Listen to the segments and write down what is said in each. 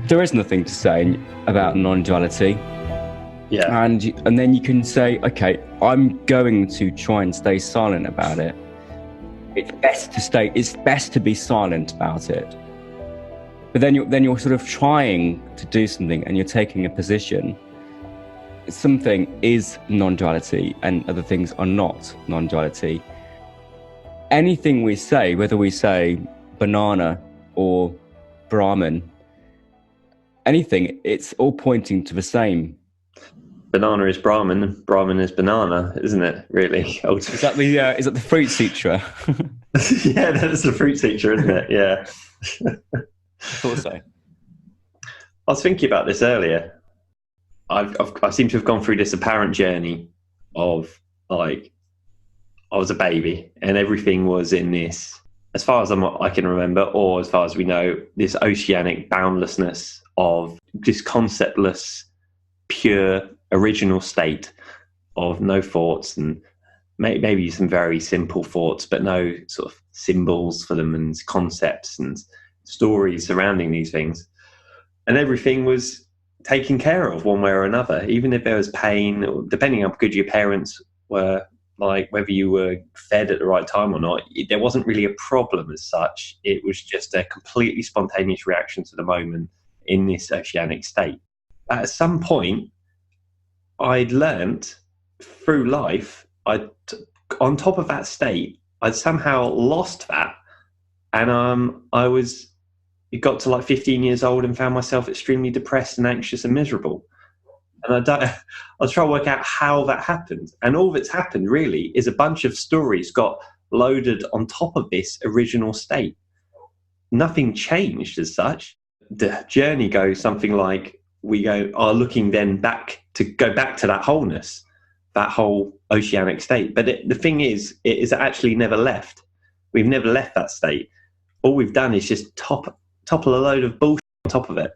there is nothing to say about non-duality. Yeah. And then you can say, okay, I'm going to try and stay silent about it. It's best to be silent about it. But then you're sort of trying to do something, and you're taking a position. Something is non-duality and other things are not non-duality. Anything we say, whether we say banana or Brahman, anything, it's all pointing to the same. Banana is Brahman, Brahman is banana, isn't it, really? Is that the fruit sutra? Yeah, that's the fruit teacher, isn't it? Yeah. I thought so. I was thinking about this earlier. I seem to have gone through this apparent journey of, like, I was a baby and everything was in this, as far as I can remember, or as far as we know, this oceanic boundlessness of this conceptless, pure, original state of no thoughts, and maybe some very simple thoughts, but no sort of symbols for them and concepts and stories surrounding these things. And everything was taken care of one way or another, even if there was pain, or depending on how good your parents were, like whether you were fed at the right time or not, there wasn't really a problem as such. It was just a completely spontaneous reaction to the moment in this oceanic state. At some point, I'd learnt through life, on top of that state, I'd somehow lost that. And it got to like 15 years old and found myself extremely depressed and anxious and miserable. And I was trying to work out how that happened. And all that's happened really is a bunch of stories got loaded on top of this original state. Nothing changed as such. The journey goes something like, we are looking then back to that wholeness, that whole oceanic state. But the thing is, it is actually never left. We've never left that state. All we've done is just topple a load of bullshit on top of it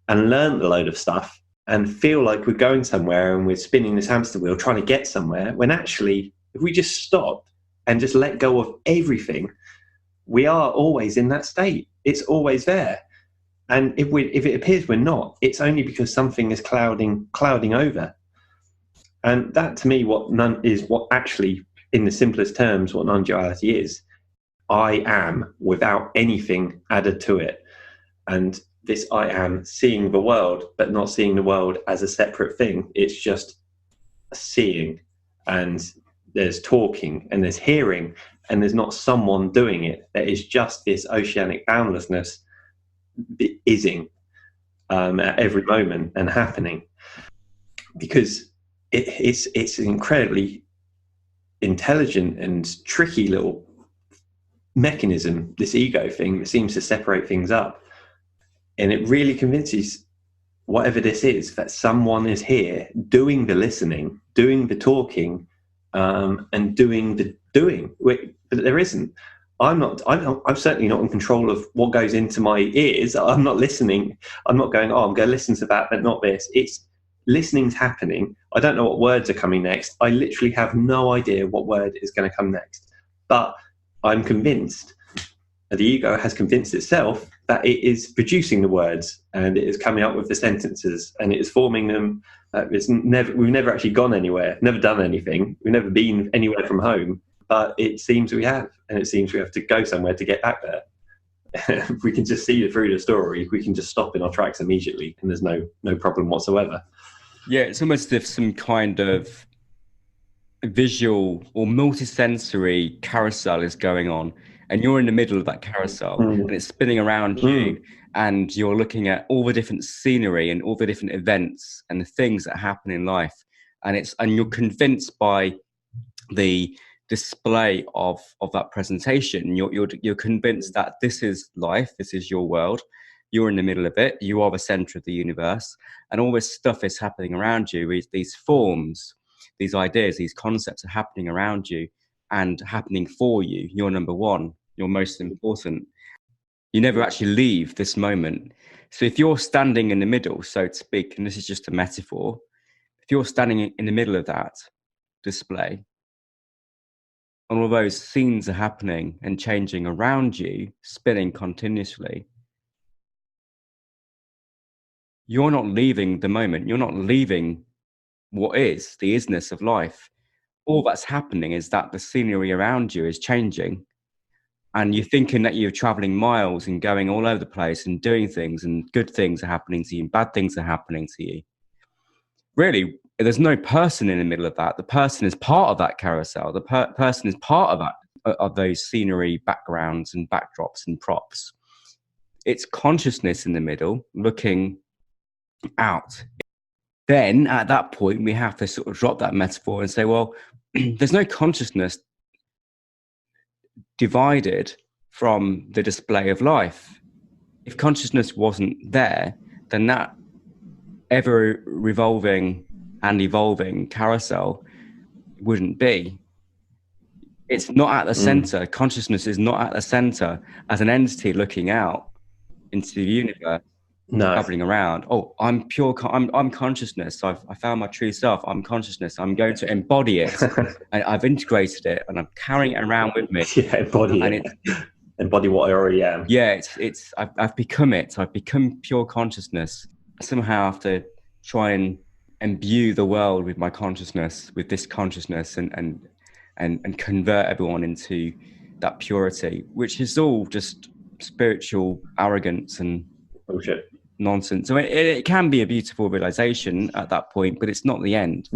and learn a load of stuff and feel like we're going somewhere and we're spinning this hamster wheel trying to get somewhere, when actually, if we just stop and just let go of everything, we are always in that state. It's always there. And if it appears we're not, it's only because something is clouding over. And that, to me, what actually, in the simplest terms, what non-duality is. I am without anything added to it. And this I am seeing the world, but not seeing the world as a separate thing. It's just seeing, and there's talking, and there's hearing, and there's not someone doing it. There is just this oceanic boundlessness ising at every moment and happening, because it's an incredibly intelligent and tricky little mechanism, this ego thing that seems to separate things up. And it really convinces whatever this is that someone is here doing the listening, doing the talking, and doing the doing. But there isn't. I'm certainly not in control of what goes into my ears. I'm not listening. I'm not going, I'm going to listen to that, but not this. It's listening's happening. I don't know what words are coming next. I literally have no idea what word is going to come next. But I'm convinced, the ego has convinced itself that it is producing the words, and it is coming up with the sentences, and it is forming them. We've never actually gone anywhere, never done anything. We've never been anywhere from home, but it seems we have, and it seems we have to go somewhere to get back there. If we can just see through the story, we can just stop in our tracks immediately, and there's no problem whatsoever. Yeah, it's almost as if some kind of visual or multisensory carousel is going on, and you're in the middle of that carousel, and it's spinning around you, and you're looking at all the different scenery and all the different events and the things that happen in life, and you're convinced by the display of that presentation. You're convinced that this is life, this is your world, you're in the middle of it, you are the center of the universe, and all this stuff is happening around you. These forms, these ideas, these concepts are happening around you and happening for you. You're number one, you're most important. You never actually leave this moment. So if you're standing in the middle, so to speak, and this is just a metaphor, if you're standing in the middle of that display, and all those scenes are happening and changing around you, spinning continuously, you're not leaving the moment. You're not leaving what is the isness of life. All that's happening is that the scenery around you is changing, and you're thinking that you're traveling miles and going all over the place and doing things, and good things are happening to you and bad things are happening to you. Really, there's no person in the middle of that. The person is part of that carousel. The person is part of that, of those scenery backgrounds and backdrops and props. It's consciousness in the middle looking out. Then at that point, we have to sort of drop that metaphor and say, well, there's no consciousness divided from the display of life. If consciousness wasn't there, then that ever revolving and evolving carousel wouldn't be. It's not at the center. Consciousness is not at the center as an entity looking out into the universe, traveling around. Oh, I'm pure. I'm consciousness. I found my true self. I'm consciousness. I'm going to embody it, and I've integrated it, and I'm carrying it around with me. Yeah, embody it. Embody what I already am. Yeah, I've become it. I've become pure consciousness. Somehow I have to try and imbue the world with my consciousness, with this consciousness, and convert everyone into that purity, which is all just spiritual arrogance and bullshit nonsense. So it can be a beautiful realization at that point, but it's not the end.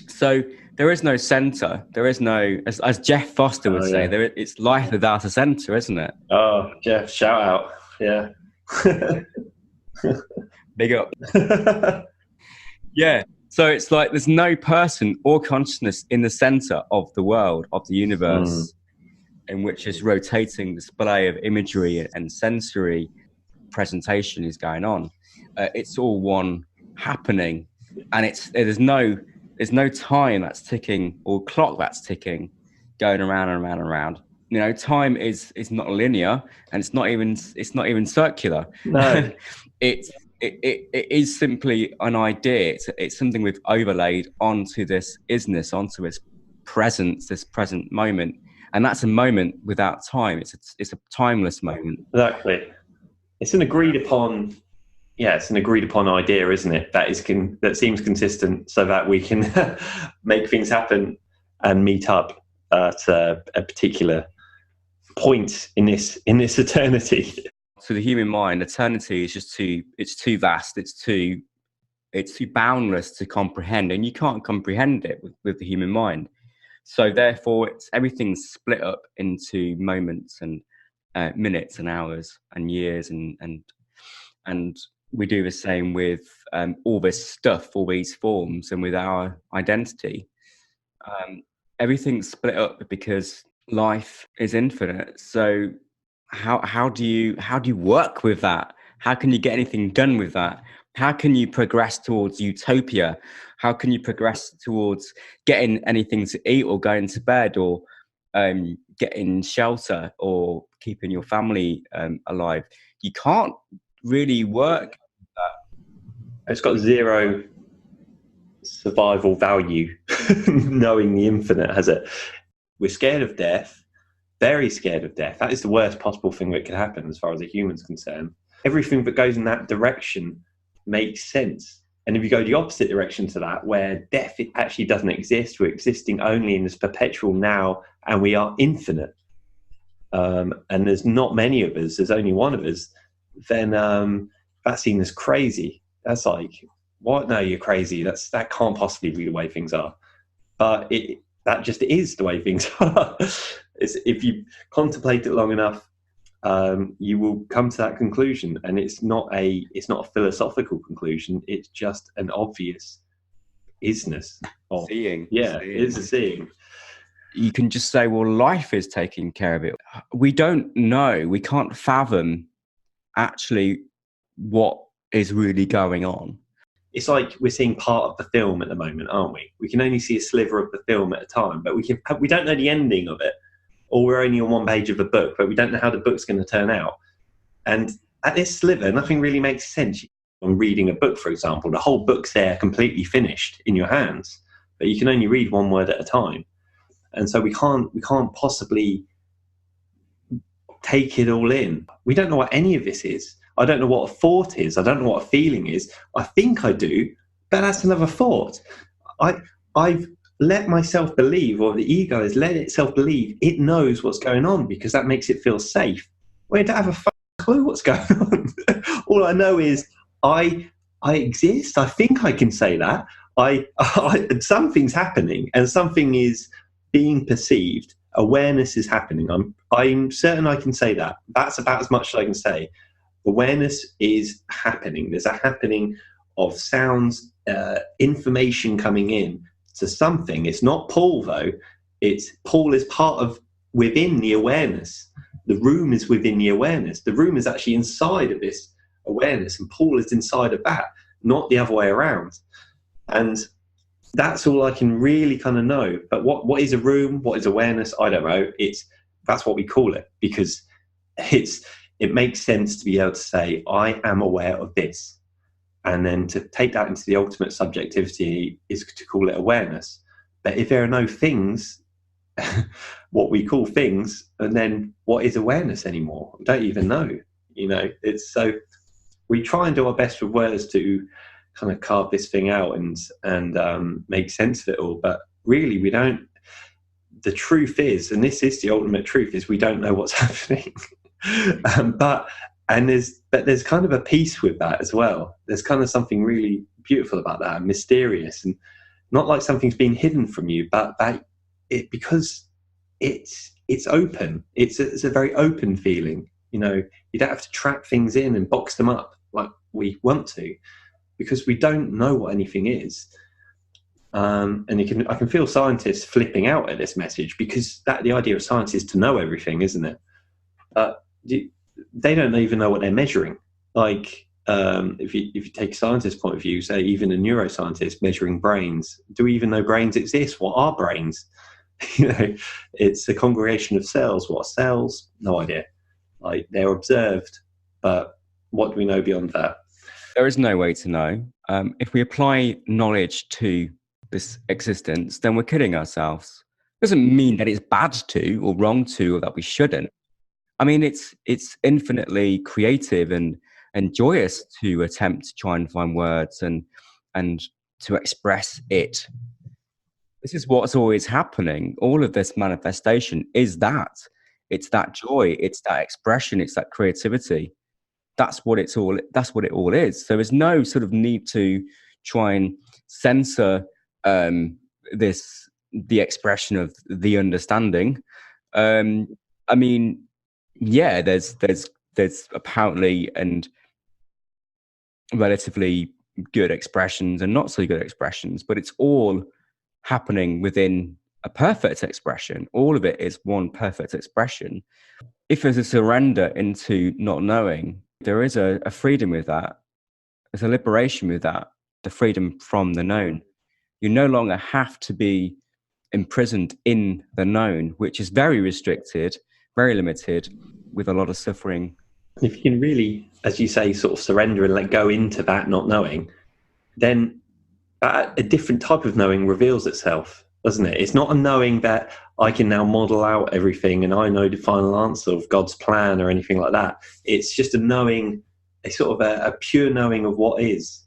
So there is no center. There is no, as Jeff Foster would say, it's life without a center, isn't it? Oh, Jeff, shout out. Yeah. Big up. Yeah. So it's like there's no person or consciousness in the center of the world, of the universe, in which this rotating display of imagery and sensory presentation is going on. It's all one happening, and there's no time that's ticking or clock that's ticking, going around and around and around. You know, time is not linear, and it's not even circular. No. It is simply an idea. It's something we've overlaid onto this isness, onto its presence, this present moment, and that's a moment without time. It's a timeless moment. Exactly. It's an agreed upon. Yeah, it's an agreed upon idea, isn't it? That seems consistent, so that we can make things happen and meet up at a particular point in this eternity. To the human mind, eternity is just too vast. It's too boundless to comprehend, and you can't comprehend it with the human mind. So therefore, everything's split up into moments and minutes and hours and years, and we do the same with all this stuff, all these forms, and with our identity. Everything's split up because life is infinite. So how do you work with that? How can you get anything done with that? How can you progress towards utopia? How can you progress towards getting anything to eat or going to bed or getting shelter or keeping your family alive? You can't really work with that. It's got zero survival value knowing the infinite, has it? We're scared of death. Very scared of death. That is the worst possible thing that could happen as far as a human's concerned. Everything that goes in that direction makes sense. And if you go the opposite direction to that, where death actually doesn't exist, we're existing only in this perpetual now, and we are infinite, and there's not many of us, there's only one of us, then that's seen as crazy. That's like, what? No, you're crazy. That can't possibly be the way things are. But that just is the way things are. If you contemplate it long enough, you will come to that conclusion, and it's not a philosophical conclusion. It's just an obvious isness of seeing. Yeah, it's a seeing. You can just say, well, life is taking care of it. We don't know. We can't fathom actually what is really going on. It's like we're seeing part of the film at the moment, aren't we? We can only see a sliver of the film at a time, but we don't know the ending of it, or we're only on one page of a book, but we don't know how the book's going to turn out. And at this sliver, nothing really makes sense. When reading a book, for example, the whole book's there completely finished in your hands, but you can only read one word at a time. And so we can't possibly take it all in. We don't know what any of this is. I don't know what a thought is. I don't know what a feeling is. I think I do, but that's another thought. I've let myself believe, or the ego has let itself believe it knows what's going on because that makes it feel safe. Well, I don't have a fucking clue what's going on. All I know is I exist. I think I can say that. Something's happening, and something is being perceived. Awareness is happening. I'm certain I can say that. That's about as much as I can say. Awareness is happening. There's a happening of sounds, information coming in to something. It's not Paul, though. Paul is part of within the awareness. The room is within the awareness. The room is actually inside of this awareness, and Paul is inside of that, not the other way around. And that's all I can really kind of know. But what is a room? What is awareness? I don't know. That's what we call it, because it makes sense to be able to say, I am aware of this. And then to take that into the ultimate subjectivity is to call it awareness. But if there are no things, what we call things, and then what is awareness anymore? I don't even know. It's so we try and do our best with words to kind of carve this thing out and make sense of it all. But really, we don't. The truth is, and this is the ultimate truth, is we don't know what's happening. But there's kind of a peace with that as well. There's kind of something really beautiful about that, and mysterious, and not like something's been hidden from you, but because it's open. It's a very open feeling. You don't have to trap things in and box them up like we want to, because we don't know what anything is. And I can feel scientists flipping out at this message, because the idea of science is to know everything, isn't it? They don't even know what they're measuring. Like, if you take a scientist's point of view, say even a neuroscientist measuring brains, do we even know brains exist? What are brains? It's a congregation of cells. What are cells? No idea. Like, they're observed, but what do we know beyond that? There is no way to know. If we apply knowledge to this existence, then we're kidding ourselves. It doesn't mean that it's bad to, or wrong to, or that we shouldn't. I mean, it's infinitely creative and joyous to attempt to try and find words and to express it. This is what's always happening. All of this manifestation is that. It's that joy. It's that expression. It's that creativity. That's what it all is. So there's no sort of need to try and censor the expression of the understanding. I mean, yeah, there's apparently and relatively good expressions and not so good expressions, but it's all happening within a perfect expression. All of it is one perfect expression. If there's a surrender into not knowing, there is a freedom with that. There's a liberation with that, the freedom from the known. You no longer have to be imprisoned in the known, which is very restricted, very limited, with a lot of suffering. If you can really, as you say, sort of surrender and let go into that not knowing, then a different type of knowing reveals itself, doesn't it? It's not a knowing that I can now model out everything and I know the final answer of God's plan or anything like that. It's just a knowing, a sort of a pure knowing of what is,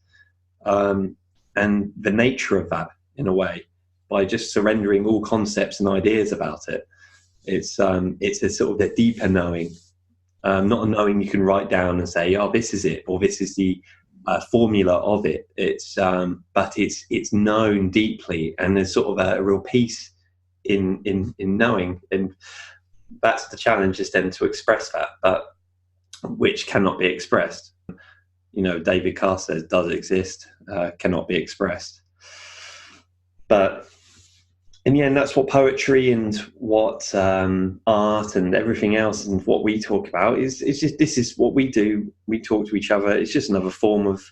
and the nature of that, in a way, by just surrendering all concepts and ideas about it. It's a sort of a deeper knowing, not a knowing you can write down and say, oh, this is it, or this is the formula of it. But it's known deeply, and there's sort of a real peace in knowing, and that's the challenge, is then to express that, but which cannot be expressed. David Carr says, does exist, cannot be expressed. But in the end, that's what poetry and what art and everything else and what we talk about is. It's just, this is what we do. We talk to each other. It's just another form of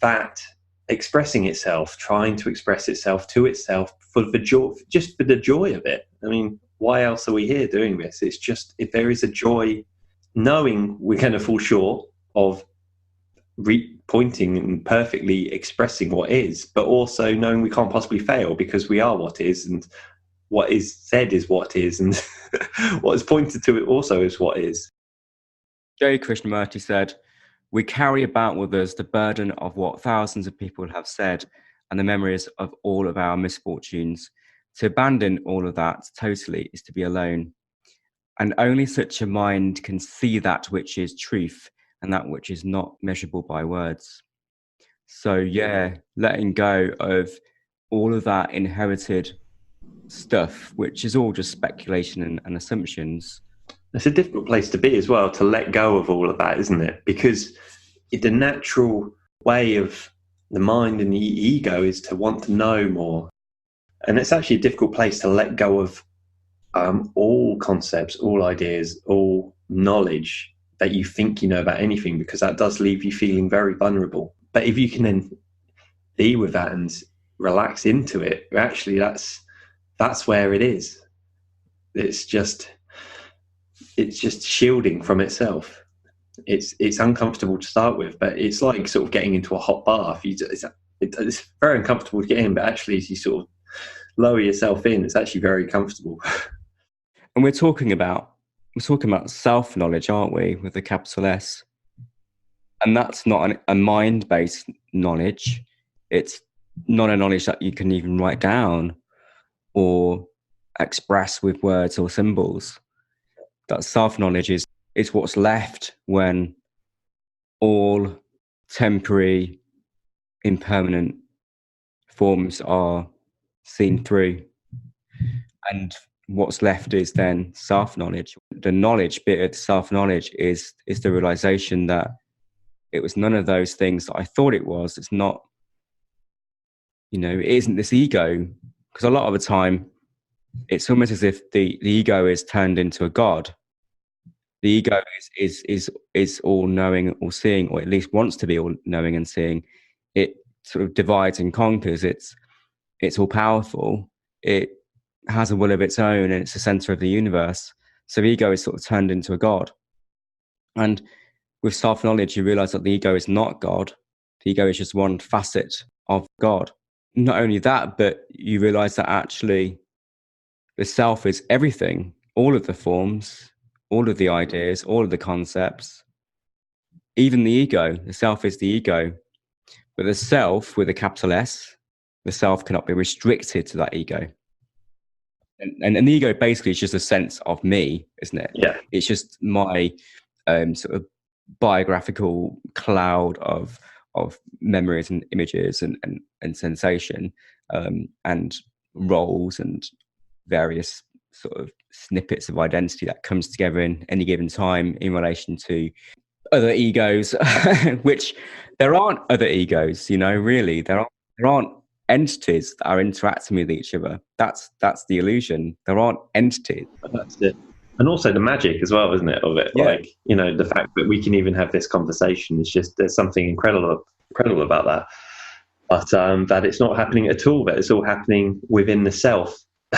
that expressing itself, trying to express itself to itself for the joy, just for the joy of it. I mean, why else are we here doing this? It's just, if there is a joy, knowing we're going to fall short of pointing and perfectly expressing what is, but also knowing we can't possibly fail because we are what is, and what is said is what is, and what is pointed to it also is what is. J. Krishnamurti said, We carry about with us the burden of what thousands of people have said and the memories of all of our misfortunes. To abandon all of that totally is to be alone. And only such a mind can see that which is truth and that which is not measurable by words. So, yeah, letting go of all of that inherited stuff, which is all just speculation and assumptions. It's a difficult place to be as well, to let go of all of that, isn't it? Because the natural way of the mind and the ego is to want to know more. And it's actually a difficult place to let go of all concepts, all ideas, all knowledge that you think you know about anything, because that does leave you feeling very vulnerable. But if you can then be with that and relax into it, actually that's where it is. It's just shielding from itself. It's uncomfortable to start with, but it's like sort of getting into a hot bath. It's very uncomfortable to get in, but actually as you sort of lower yourself in, it's actually very comfortable. And we're talking about self-knowledge, aren't we, with a capital S? And that's not a mind-based knowledge. It's not a knowledge that you can even write down or express with words or symbols. That self-knowledge is what's left when all temporary, impermanent forms are seen through. And what's left is then self-knowledge. The knowledge bit of self-knowledge is the realization that it was none of those things that I thought it was. It's not, it isn't this ego. Because a lot of the time, it's almost as if the ego is turned into a god. The ego is all knowing, all seeing, or at least wants to be all knowing and seeing. It sort of divides and conquers. It's all powerful. It has a will of its own, and it's the center of the universe. So the ego is sort of turned into a god. And with self-knowledge, you realize that the ego is not God. The ego is just one facet of God. Not only that, but you realize that actually the self is everything, all of the forms, all of the ideas, all of the concepts, even the ego. The self is the ego. But the self, with a capital S, the self cannot be restricted to that ego. And the ego basically is just a sense of me, isn't it? Yeah. It's just my sort of biographical cloud of memories and images and sensation and roles and various sort of snippets of identity that comes together in any given time in relation to other egos, which there aren't other egos, really. There aren't entities that are interacting with each other. That's the illusion. There aren't entities. That's it. And also the magic as well, isn't it, of it? Yeah. Like, the fact that we can even have this conversation is just, there's something incredible about that. But that it's not happening at all, that it's all happening within the self,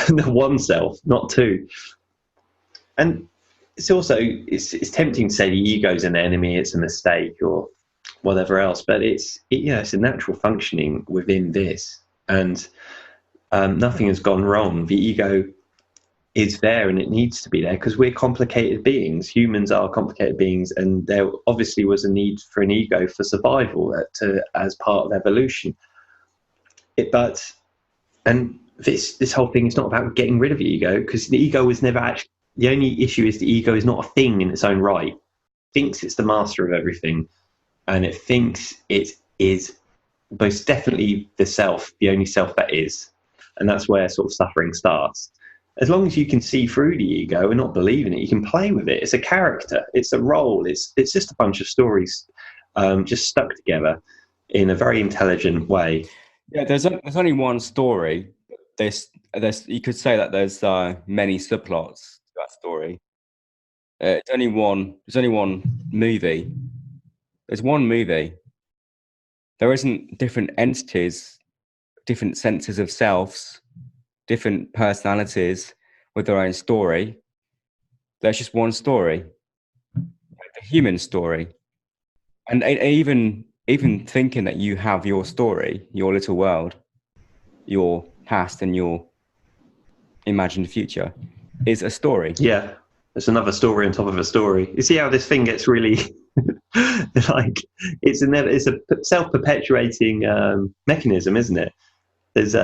the one self, not two. And it's also, it's tempting to say the ego's an enemy, it's a mistake or whatever else, but it's a natural functioning within this. And nothing has gone wrong. The ego is there and it needs to be there because we're complicated beings. Humans are complicated beings, and there obviously was a need for an ego for survival as part of evolution. And this whole thing is not about getting rid of the ego, because the ego is never actually, the only issue is the ego is not a thing in its own right. It thinks it's the master of everything, and it thinks it is most definitely the self, the only self that is. And that's where sort of suffering starts. As long as you can see through the ego and not believe in it, you can play with it. It's a character, it's a role, it's just a bunch of stories just stuck together in a very intelligent way. Yeah, there's only one story. There's you could say that there's many subplots to that story. There's only one movie. There's one movie. There isn't different entities, different senses of selves, different personalities with their own story. There's just one story, the human story. And even thinking that you have your story, your little world, your past and your imagined future is a story. Yeah, there's another story on top of a story. You see how this thing gets really Like it's a self-perpetuating mechanism, isn't it? There's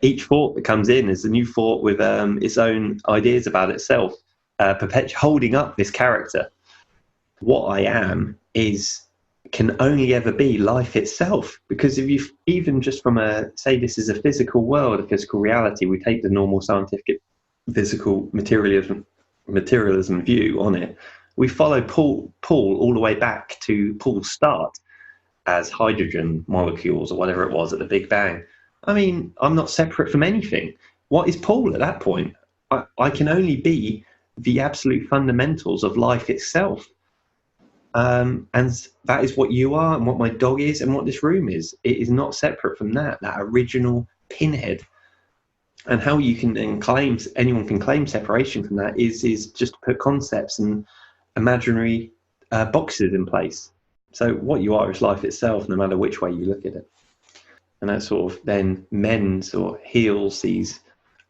each thought that comes in is a new thought with its own ideas about itself, holding up this character. What I am can only ever be life itself, because if you even just from say this is a physical world, a physical reality, we take the normal scientific physical materialism view on it. We follow Paul all the way back to Paul's start as hydrogen molecules or whatever it was at the Big Bang. I mean, I'm not separate from anything. What is Paul at that point? I can only be the absolute fundamentals of life itself. And that is what you are, and what my dog is, and what this room is. It is not separate from that original pinhead. And how you can then anyone can claim separation from that is just to put concepts and imaginary boxes in place. So what you are is life itself, no matter which way you look at it. And that sort of then mends or heals these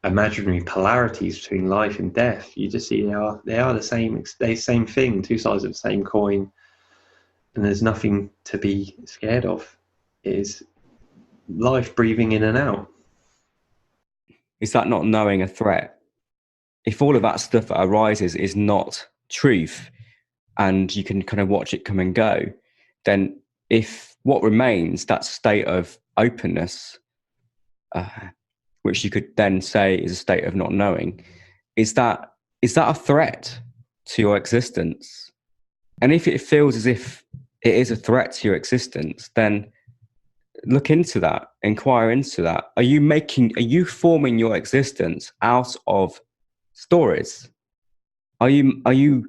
imaginary polarities between life and death. You just see they are the same thing, two sides of the same coin, and there's nothing to be scared of. It is life breathing in and out. Is that not knowing a threat? If all of that stuff that arises is not truth, and you can kind of watch it come and go, then if what remains, that state of openness, which you could then say is a state of not knowing, is that a threat to your existence? And if it feels as if it is a threat to your existence, then look into that, inquire into that. Are you forming your existence out of stories? Are you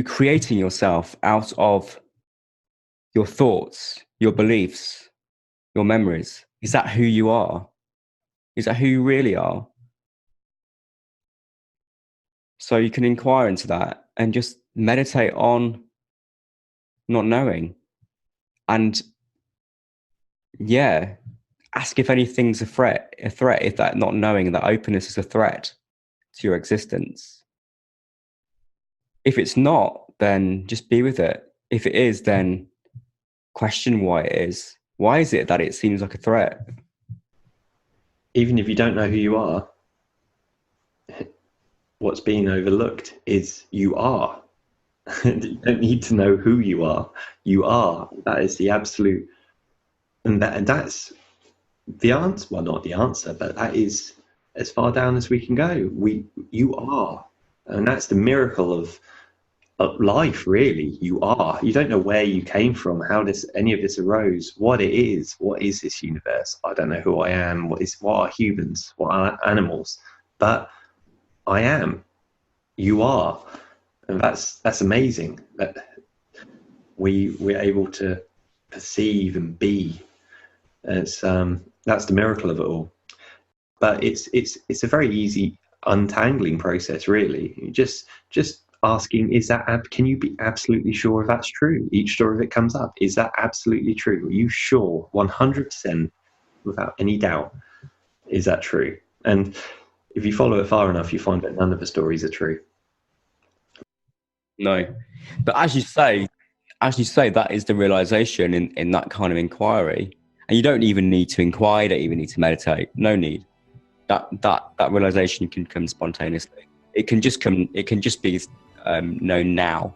creating yourself out of your thoughts, your beliefs, your memories? Is that who you are? Is that who you really are? So you can inquire into that and just meditate on not knowing. And yeah, ask if anything's a threat, if that not knowing, that openness is a threat to your existence. If it's not, then just be with it. If it is, then question why it is. Why is it that it seems like a threat? Even if you don't know who you are, what's being overlooked is you are. You don't need to know who you are. You are. That is the absolute, and that's the answer. Well, not the answer, but that is as far down as we can go. You are, and that's the miracle of life. Really, you are. You don't know where you came from, how any of this arose, what it is. What is this universe? I don't know who I am. What are humans? What are animals? But I am. You are. And that's amazing that we're able to perceive and be. That's the miracle of it all. But it's a very easy untangling process, really. You just asking, can you be absolutely sure if that's true? Each story that comes up, is that absolutely true? Are you sure 100% without any doubt? Is that true? And if you follow it far enough, you find that none of the stories are true. No, but as you say, that is the realization in that kind of inquiry, and you don't even need to inquire. You don't even need to meditate. No need. That realization can come spontaneously. It can just come. It can just be known now,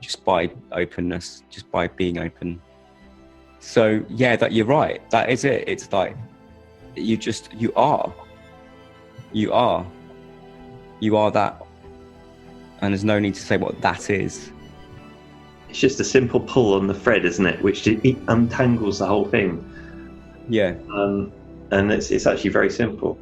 just by openness, just by being open. So yeah, that you're right. That is it. It's like you are that. And there's no need to say what that is. It's just a simple pull on the thread, isn't it? Which it untangles the whole thing. Yeah. And it's actually very simple.